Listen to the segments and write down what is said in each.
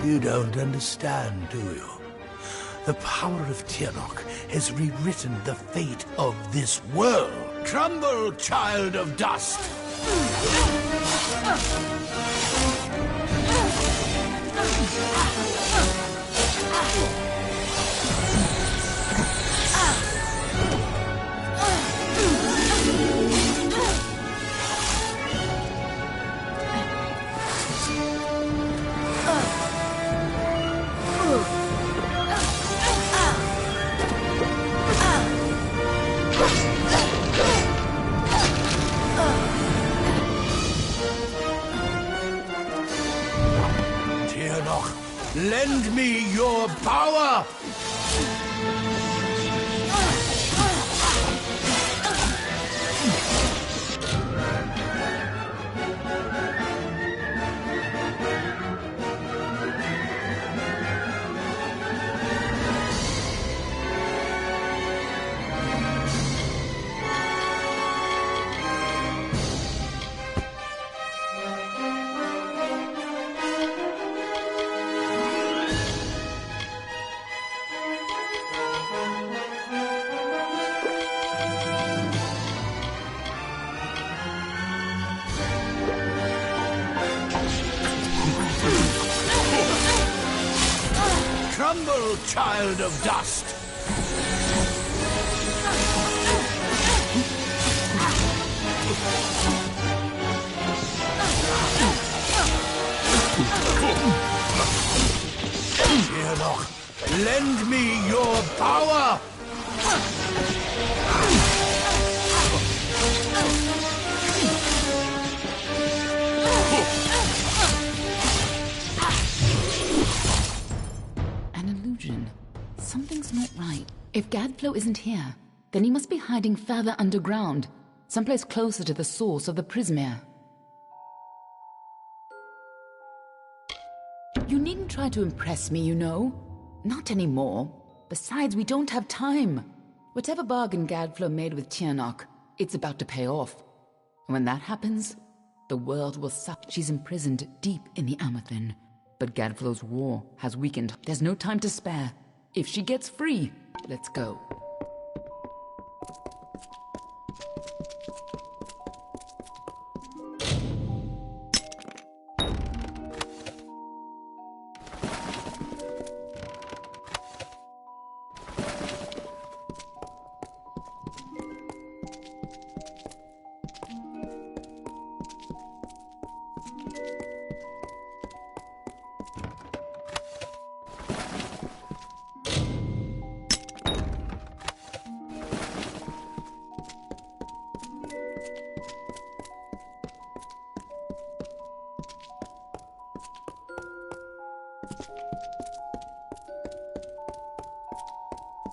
You don't understand, do you? The power of Tianok has rewritten the fate of this world. Crumble, child of dust! Lend me your power! Crumble, child of dust! Tianok, lend me your power! Something's not right. If Gadflow isn't here, then he must be hiding further underground, someplace closer to the source of the Prismere. You needn't try to impress me, you know. Not anymore. Besides, we don't have time. Whatever bargain Gadflow made with Tianok, it's about to pay off. And when that happens, the world will suffer. She's imprisoned deep in the Amethyst. But Gadflow's war has weakened. There's no time to spare. If she gets free, let's go.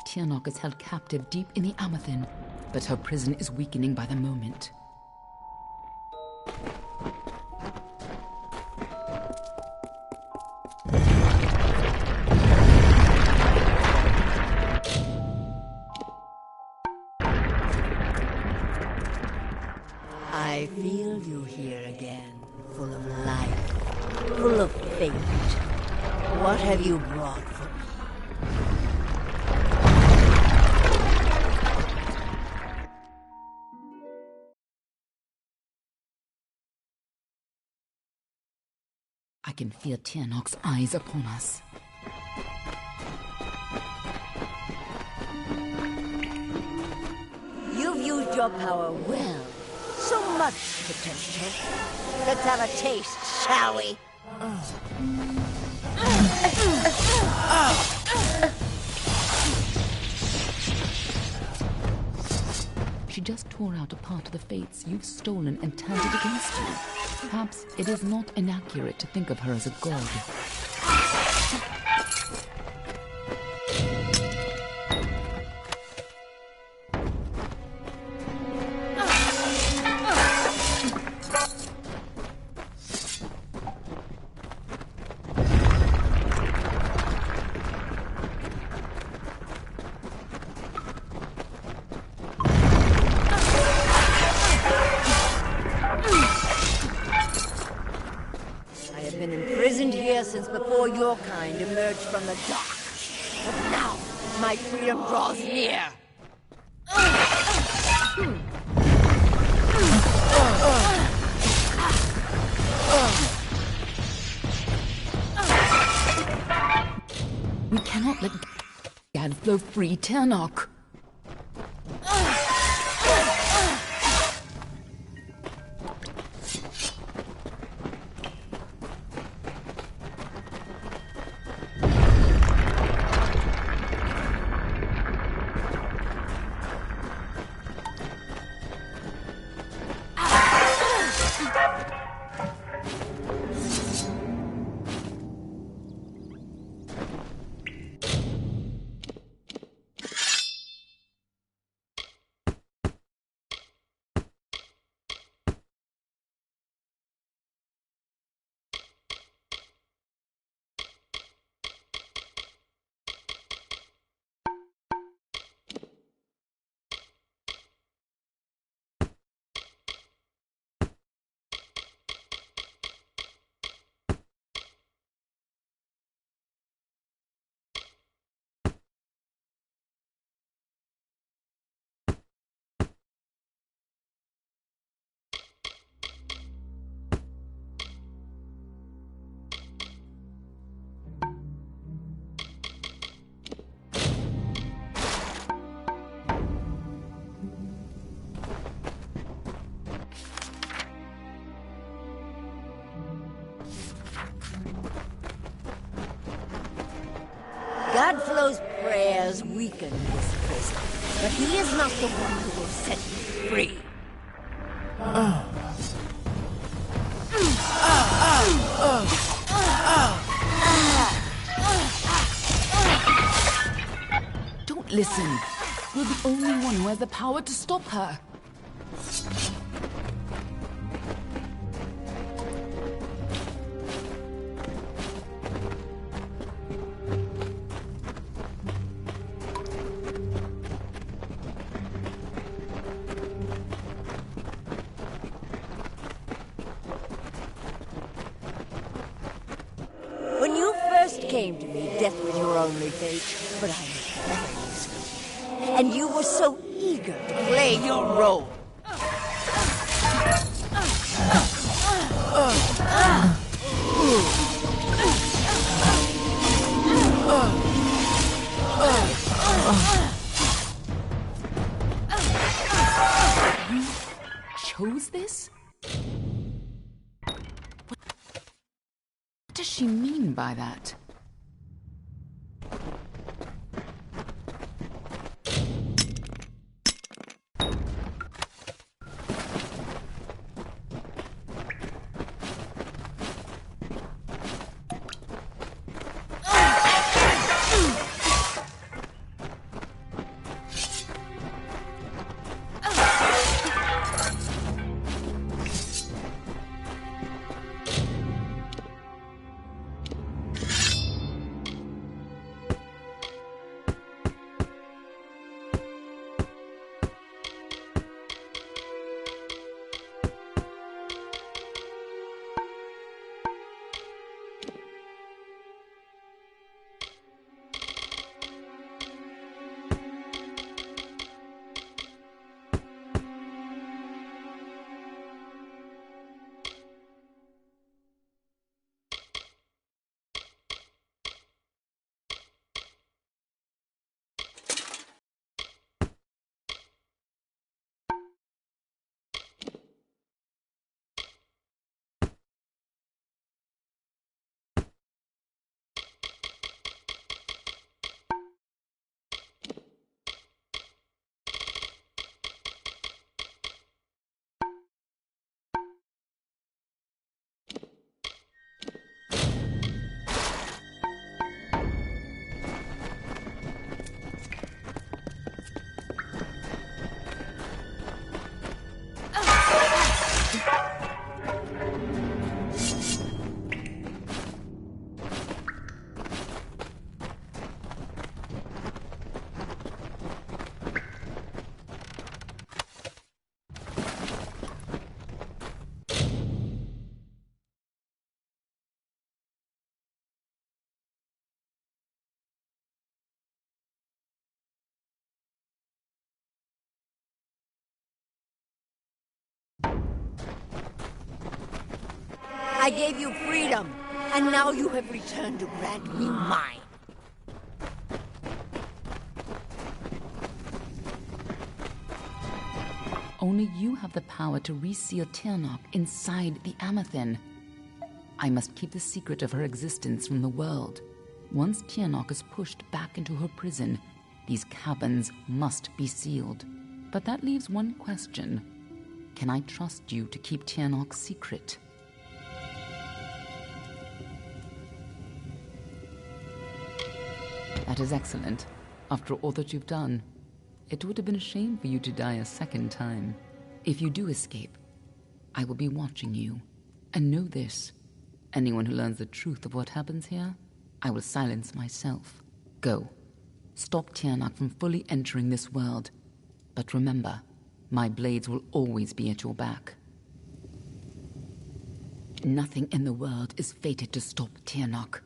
Tianok is held captive deep in the Amethyst, but her prison is weakening by the moment. I feel you here again, full of life, full of fate. What have you brought for me? I can feel Tianok's eyes upon us. You've used your power well. So much potential. Let's have a taste, shall we? She just tore out a part of the fates you've stolen and turned it against you. Perhaps it is not inaccurate to think of her as a god. Since before your kind emerged from the dark. But now, my freedom draws near. We cannot let Gadflow free Tianok. Godflow's prayers weaken this prison, but he is not the one who will set you free. Don't listen. You're the only one who has the power to stop her. When you first came to me, death was your only fate, but I knew better this was. And you were so eager to play your role. You chose this? What does she mean by that? I gave you freedom, and now you have returned to grant me mine. Only you have the power to reseal Tirnoch inside the Amethyst. I must keep the secret of her existence from the world. Once Tirnoch is pushed back into her prison, these caverns must be sealed. But that leaves one question. Can I trust you to keep Tirnoch's secret? That is excellent. After all that you've done, it would have been a shame for you to die a second time. If you do escape, I will be watching you. And know this, anyone who learns the truth of what happens here, I will silence myself. Go. Stop Tirnoch from fully entering this world. But remember, my blades will always be at your back. Nothing in the world is fated to stop Tirnoch.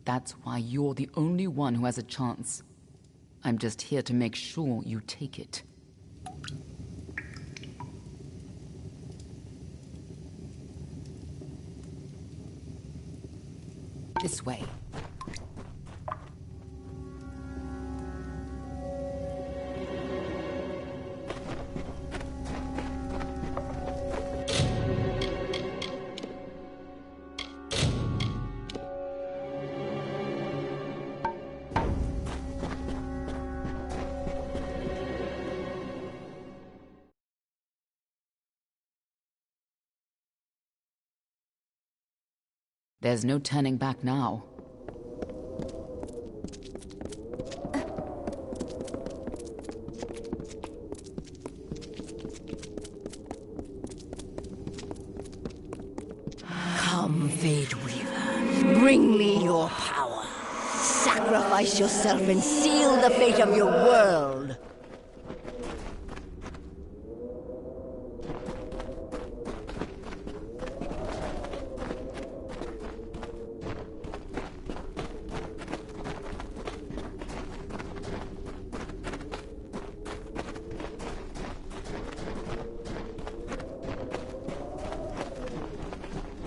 That's why you're the only one who has a chance. I'm just here to make sure you take it. This way. There's no turning back now. Come, Fate Weaver. Bring me your power. Sacrifice yourself and seal the fate of your world.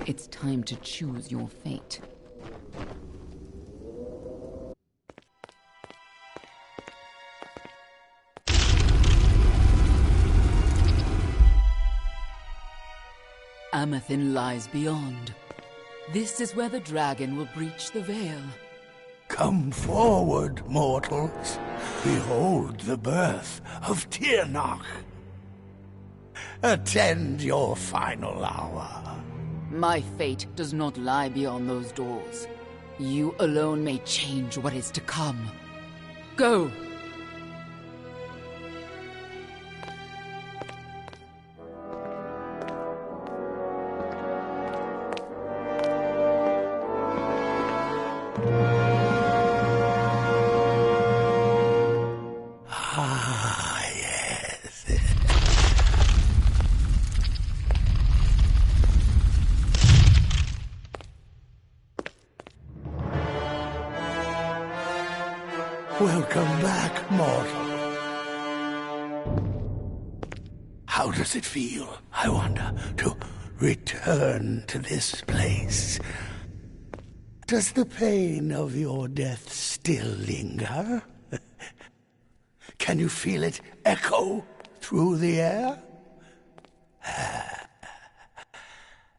It's time to choose your fate. Amethyst lies beyond. This is where the dragon will breach the veil. Come forward, mortals. Behold the birth of Tirnoch. Attend your final hour. My fate does not lie beyond those doors. You alone may change what is to come. Go! Ah, yes. Welcome back, mortal. How does it feel, I wonder, to return to this place? Does the pain of your death still linger? Can you feel it echo through the air?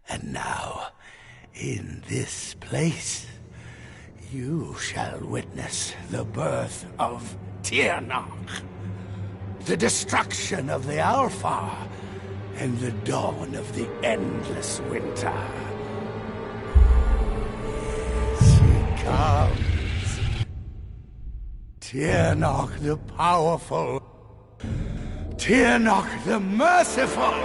And now, in this place, you shall witness the birth of Tirnoch, the destruction of the Alpha, and the dawn of the endless winter. She comes. Tirnoch the powerful, Tirnoch the merciful.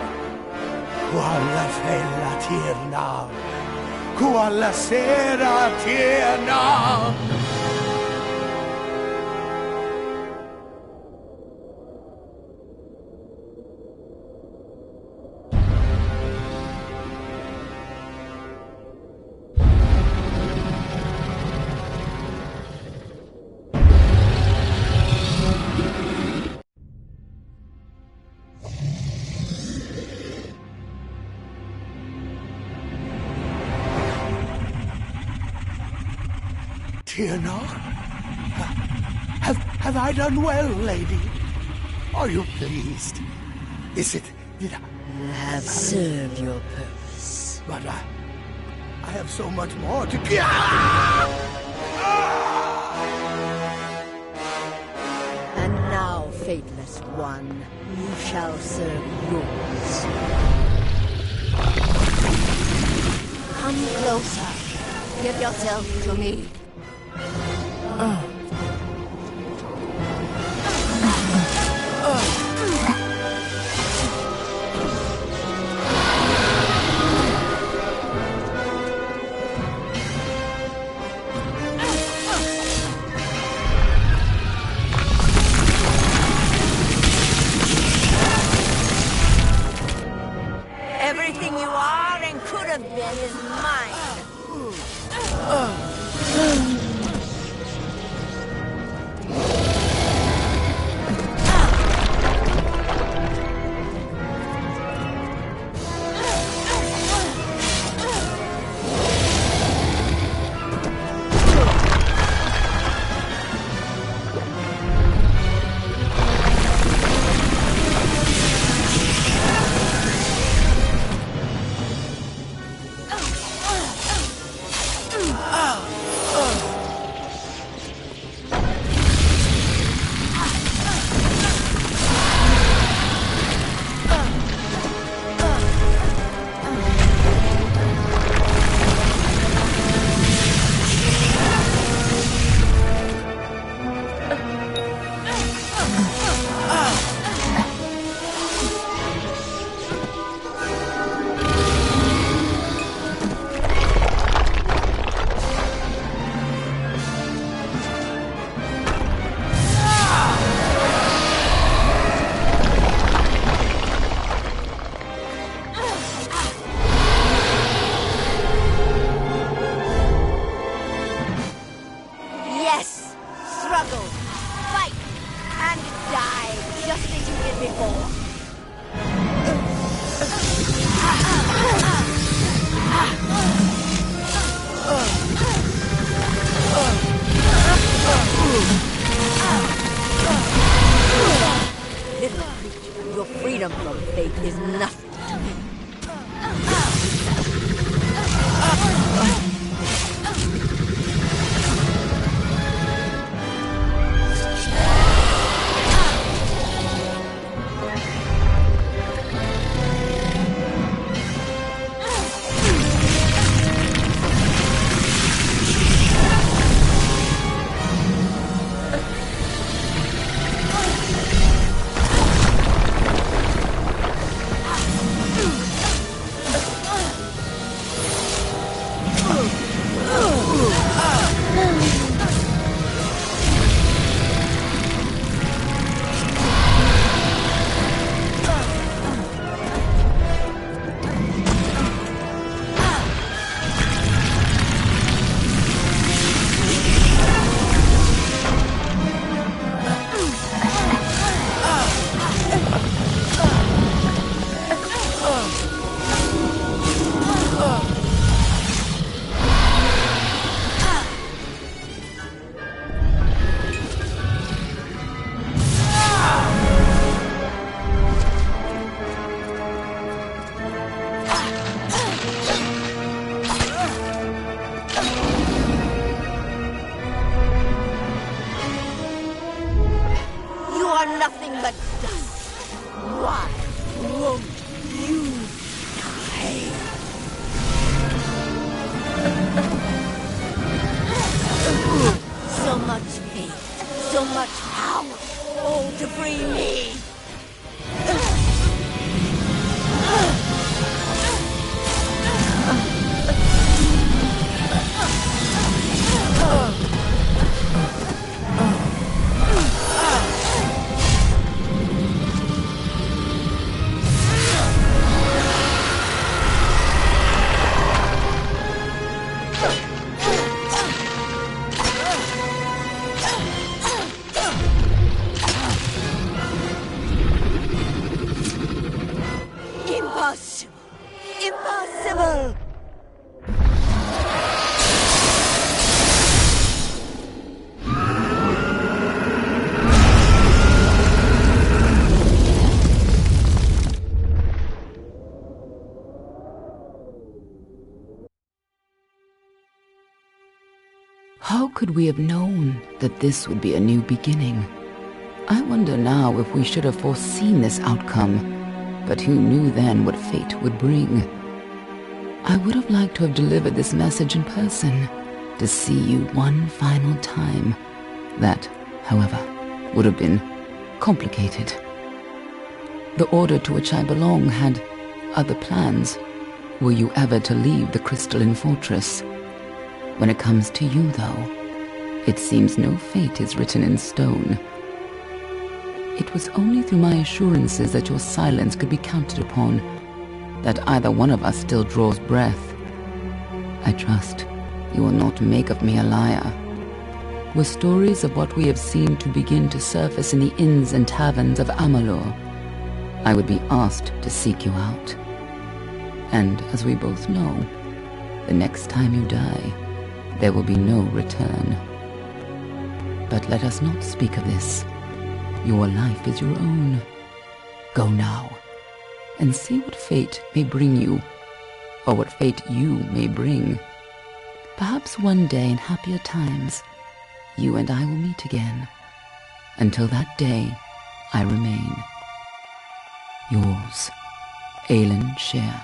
Qualla fella Tirnoch, qualla sera Tirnoch. Tirnoch? Have I done well, lady? Are you pleased? Is it... Did I... You have served your purpose. But I have so much more to give. And now, faithless one, you shall serve yours. Come closer. Give yourself to me. Everything you are and could have been is mine. How could we have known that this would be a new beginning? I wonder now if we should have foreseen this outcome, but who knew then what fate would bring? I would have liked to have delivered this message in person, to see you one final time. That, however, would have been complicated. The order to which I belong had other plans. Were you ever to leave the crystalline fortress? When it comes to you, though, it seems no fate is written in stone. It was only through my assurances that your silence could be counted upon that either one of us still draws breath. I trust you will not make of me a liar. Were stories of what we have seen to begin to surface in the inns and taverns of Amalur, I would be asked to seek you out. And as we both know, the next time you die, there will be no return. But let us not speak of this. Your life is your own. Go now, and see what fate may bring you, or what fate you may bring. Perhaps one day in happier times, you and I will meet again. Until that day, I remain yours, Aelin Sher.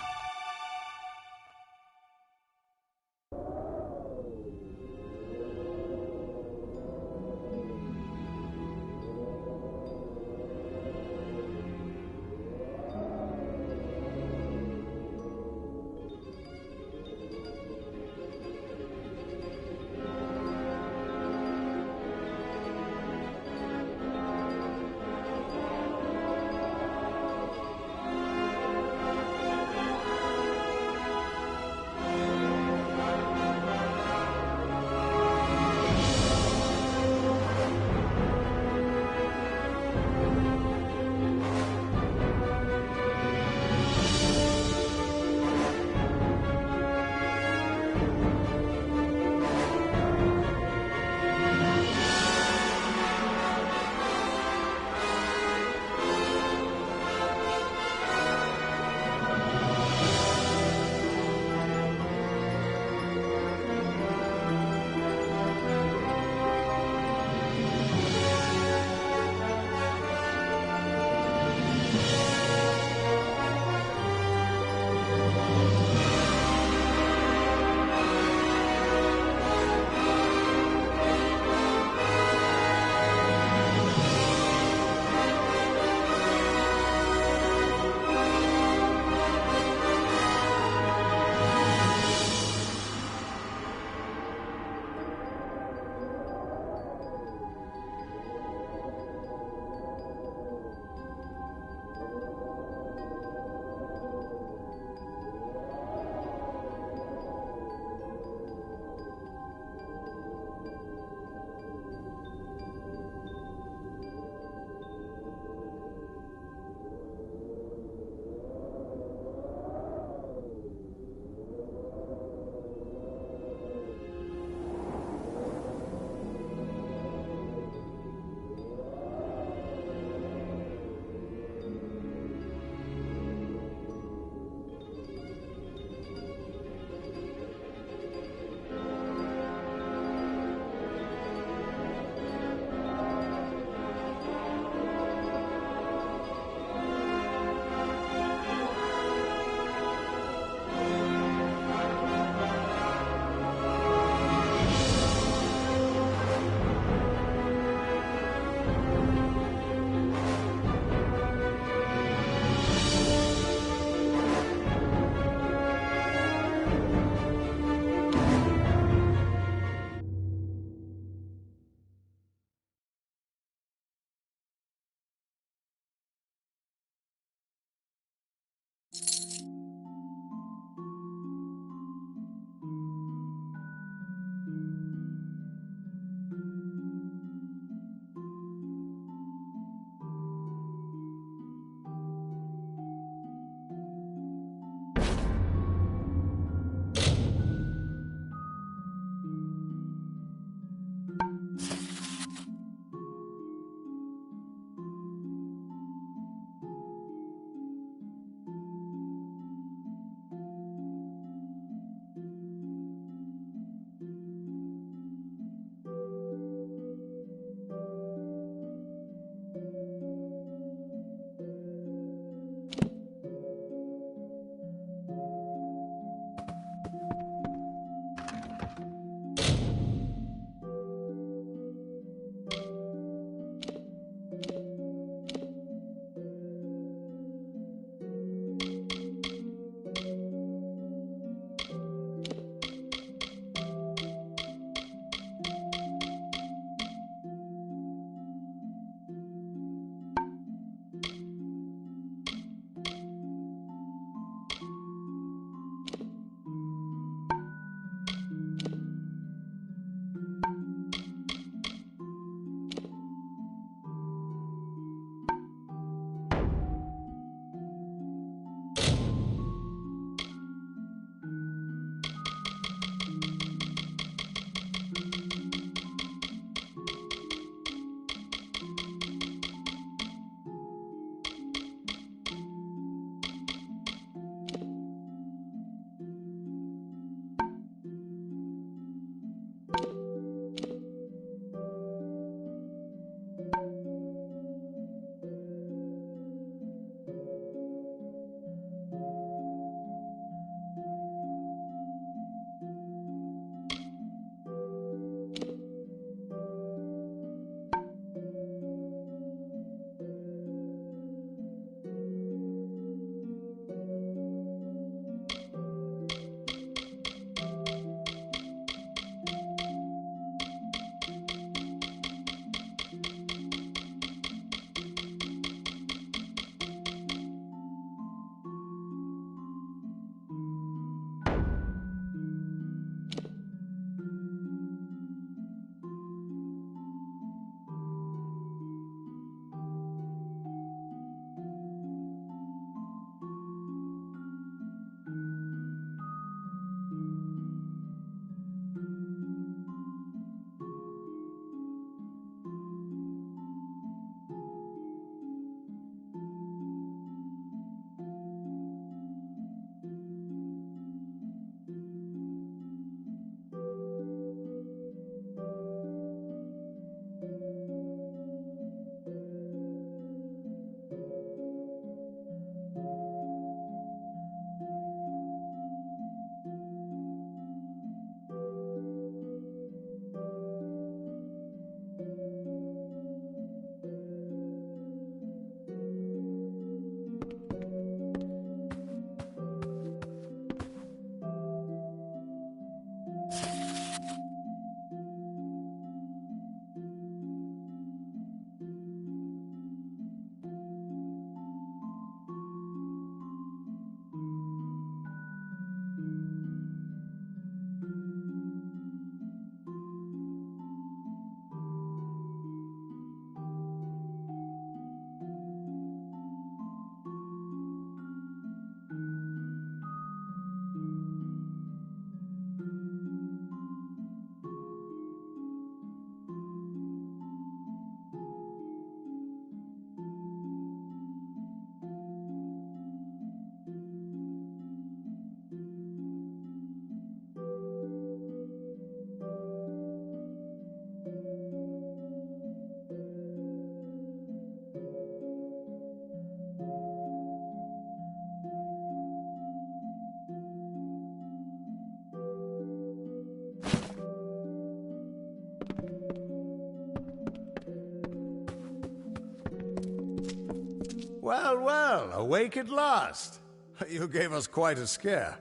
Well, well, awake at last. You gave us quite a scare.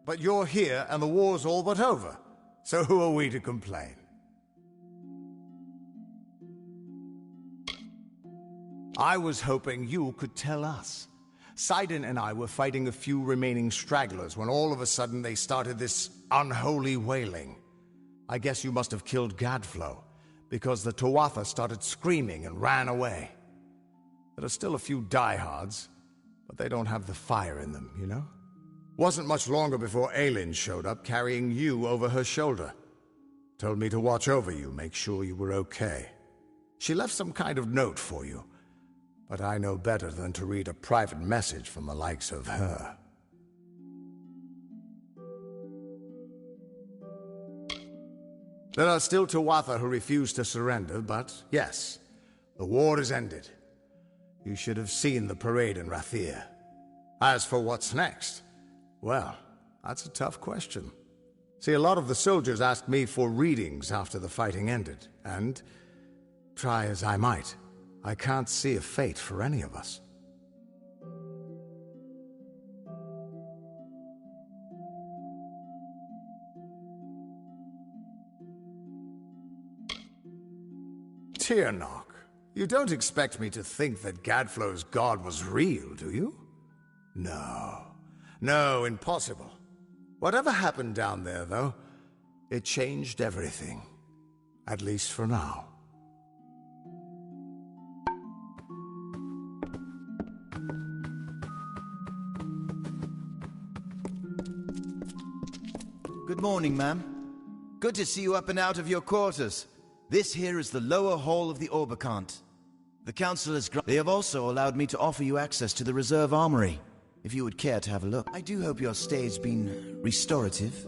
But you're here and the war's all but over. So who are we to complain? I was hoping you could tell us. Sidon and I were fighting a few remaining stragglers when all of a sudden they started this unholy wailing. I guess you must have killed Gadflow, because the Tuatha started screaming and ran away. There are still a few diehards, but they don't have the fire in them, you know? Wasn't much longer before Aelin showed up, carrying you over her shoulder. Told me to watch over you, make sure you were okay. She left some kind of note for you, but I know better than to read a private message from the likes of her. There are still Tuatha who refuse to surrender, but yes, the war is ended. You should have seen the parade in Rathir. As for what's next, well, that's a tough question. See, a lot of the soldiers asked me for readings after the fighting ended, and try as I might, I can't see a fate for any of us. Tirnoch, you don't expect me to think that Gadflow's god was real, do you? No. No, impossible. Whatever happened down there, though, it changed everything. At least for now. Good morning, ma'am. Good to see you up and out of your quarters. This here is the lower hall of the Orbicant. The council has They have also allowed me to offer you access to the reserve armory, if you would care to have a look. I do hope your stay's been restorative.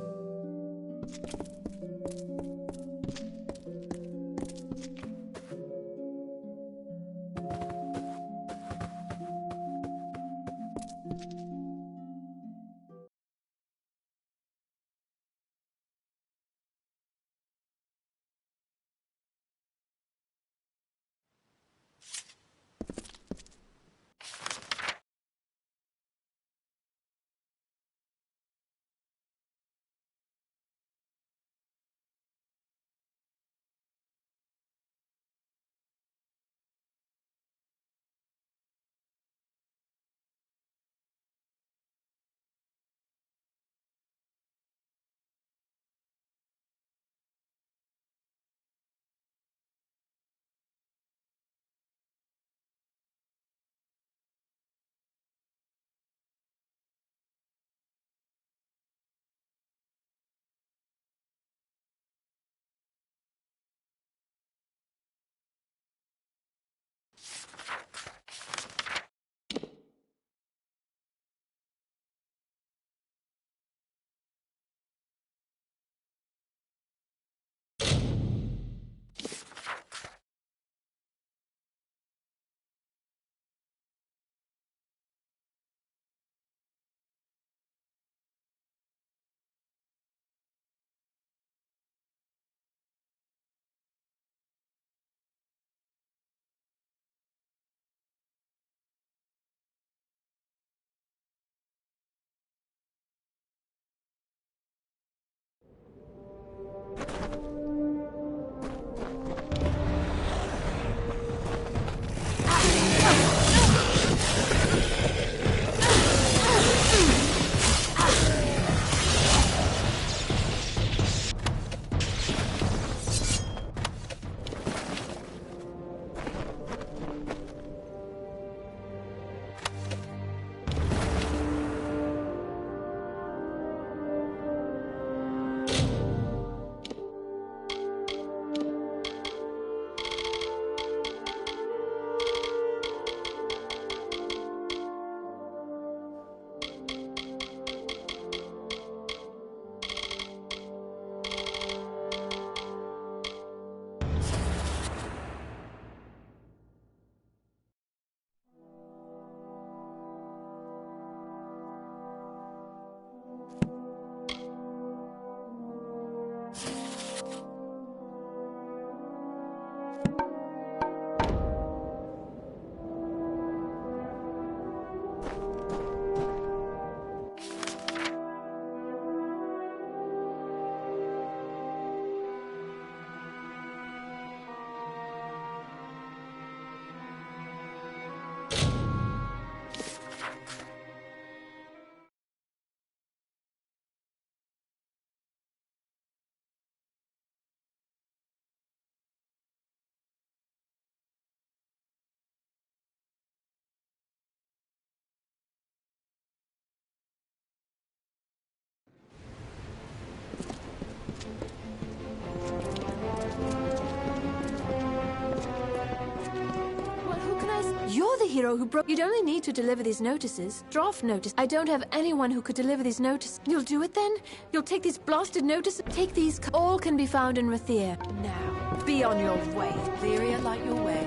hero who broke... You'd only need to deliver these notices. Draft notice. I don't have anyone who could deliver these notices. You'll do it then? You'll take these blasted notices? Take these... All can be found in Rathir. Now, be on your way. Lyria, light your way.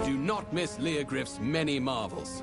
Do not miss Leogryph's many marvels.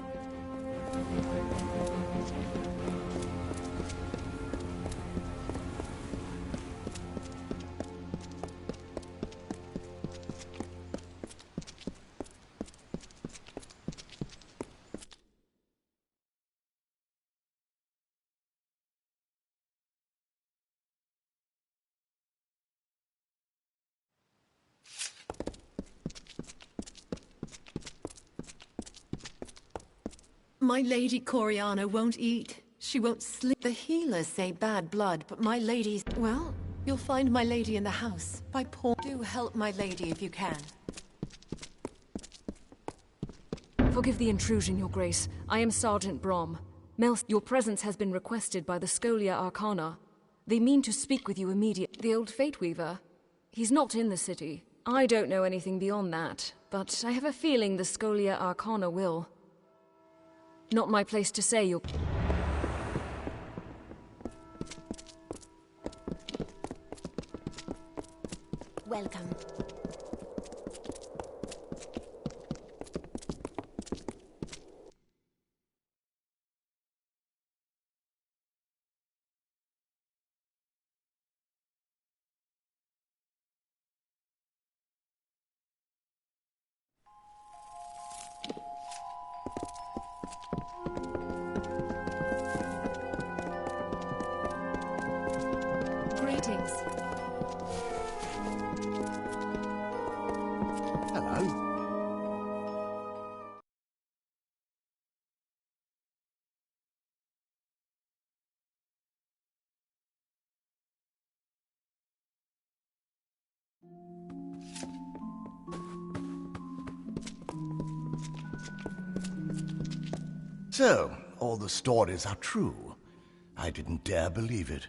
My lady Coriana won't eat. She won't sleep. The healers say bad blood, but my lady's... Well, you'll find my lady in the house. By Paul. Do help my lady if you can. Forgive the intrusion, Your Grace. I am Sergeant Brom. Your presence has been requested by the Scholia Arcana. They mean to speak with you immediately. The old Fate Weaver. He's not in the city. I don't know anything beyond that, but I have a feeling the Scholia Arcana will. Not my place to say, Your... Welcome. Greetings. Hello. So, all the stories are true. I didn't dare believe it.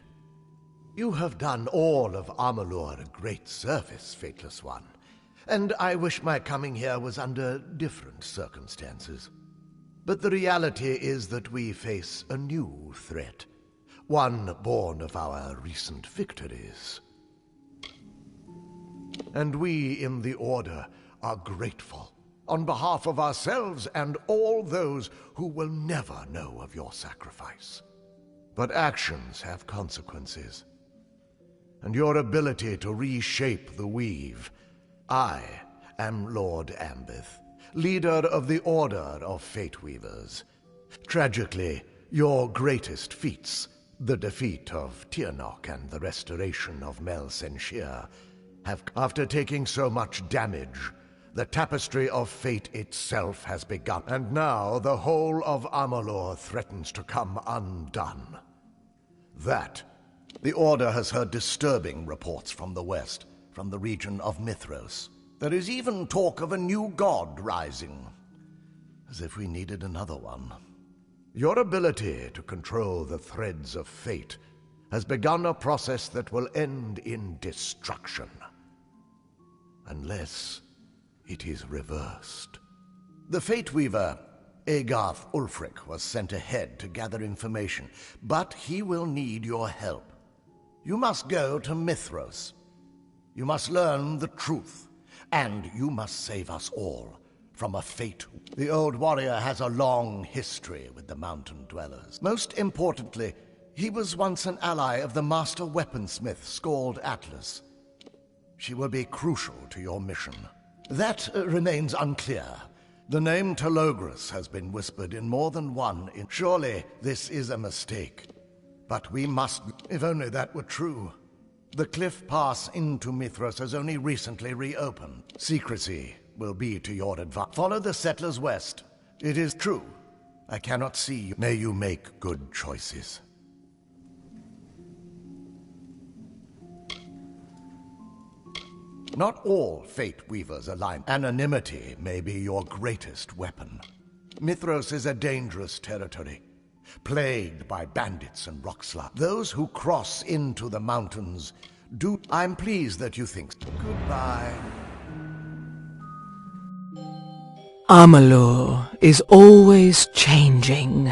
You have done all of Amalur a great service, Fateless One, and I wish my coming here was under different circumstances. But the reality is that we face a new threat, one born of our recent victories. And we in the Order are grateful, on behalf of ourselves and all those who will never know of your sacrifice. But actions have consequences. And your ability to reshape the weave. I am Lord Ambith, leader of the Order of Fate Weavers. Tragically, your greatest feats, the defeat of Tirnoch and the restoration of Mel Senshir, have, after taking so much damage, the tapestry of fate itself has begun, and now the whole of Amalur threatens to come undone. The Order has heard disturbing reports from the west, from the region of Mithros. There is even talk of a new god rising, as if we needed another one. Your ability to control the threads of fate has begun a process that will end in destruction. Unless it is reversed. The Fate Weaver, Agarth Ulfric, was sent ahead to gather information, but he will need your help. You must go to Mithros. You must learn the truth, and you must save us all from a fate. The old warrior has a long history with the mountain dwellers. Most importantly, he was once an ally of the master weaponsmith Scald Atlas. She will be crucial to your mission. That remains unclear. The name Telogris has been whispered in more than one. Surely this is a mistake. But we must... If only that were true. The cliff pass into Mithros has only recently reopened. Secrecy will be to your advantage. Follow the settlers west. It is true. I cannot see you. May you make good choices. Not all Fate Weavers align. Anonymity may be your greatest weapon. Mithros is a dangerous territory, plagued by bandits and rockslut. Those who cross into the mountains do... I'm pleased that you think... Goodbye. Amalur is always changing,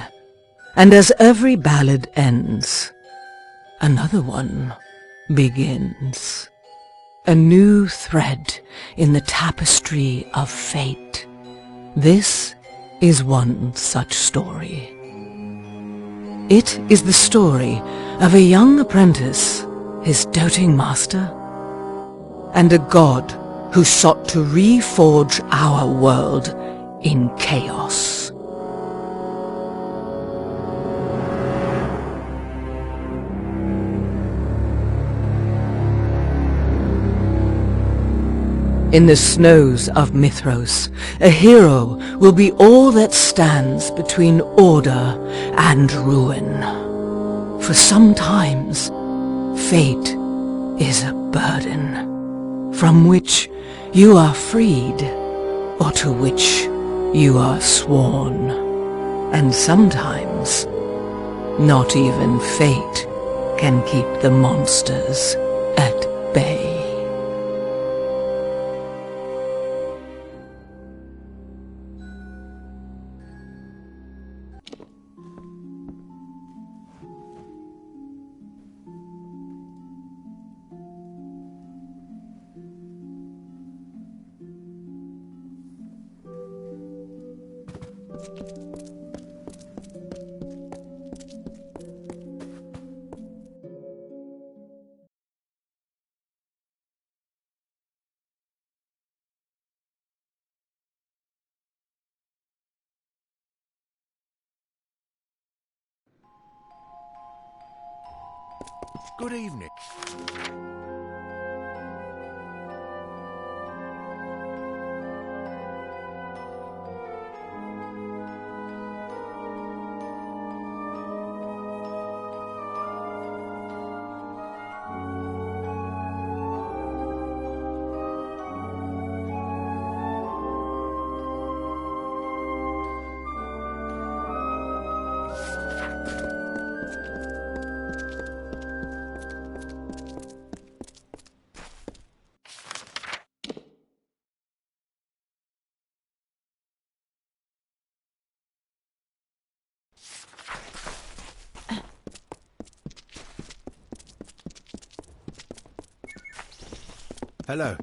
and as every ballad ends, another one begins. A new thread in the tapestry of fate. This is one such story. It is the story of a young apprentice, his doting master, and a god who sought to reforge our world in chaos. In the snows of Mithros, a hero will be all that stands between order and ruin. For sometimes, fate is a burden, from which you are freed, or to which you are sworn. And sometimes, not even fate can keep the monsters at bay. Good evening. Hello.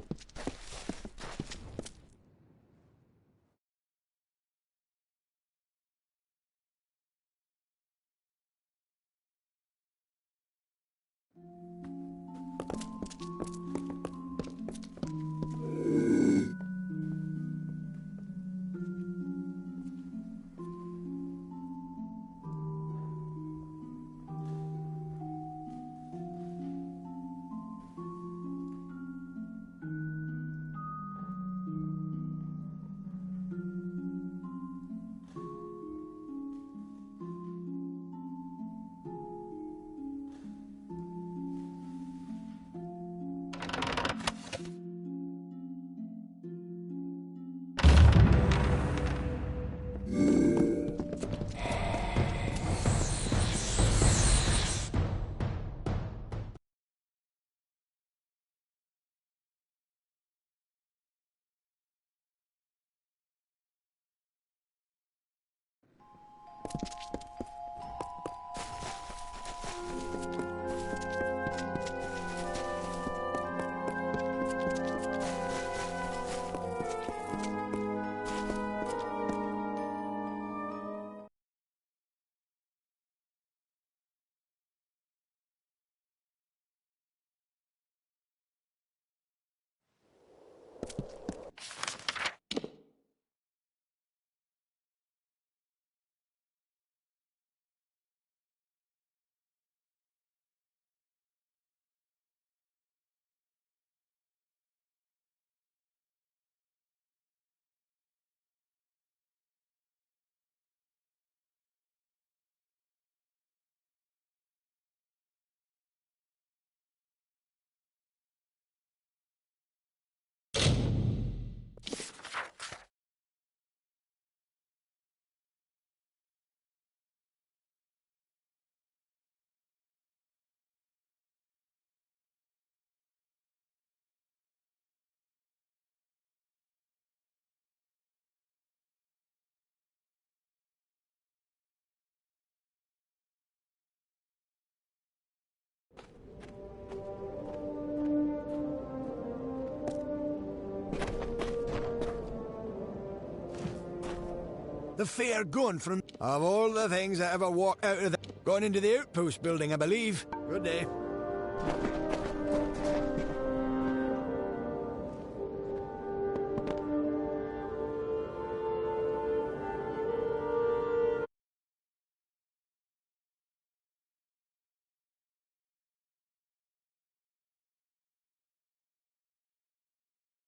The fair gun from... Of all the things that ever walked out of the... Gone into the outpost building, I believe. Good day.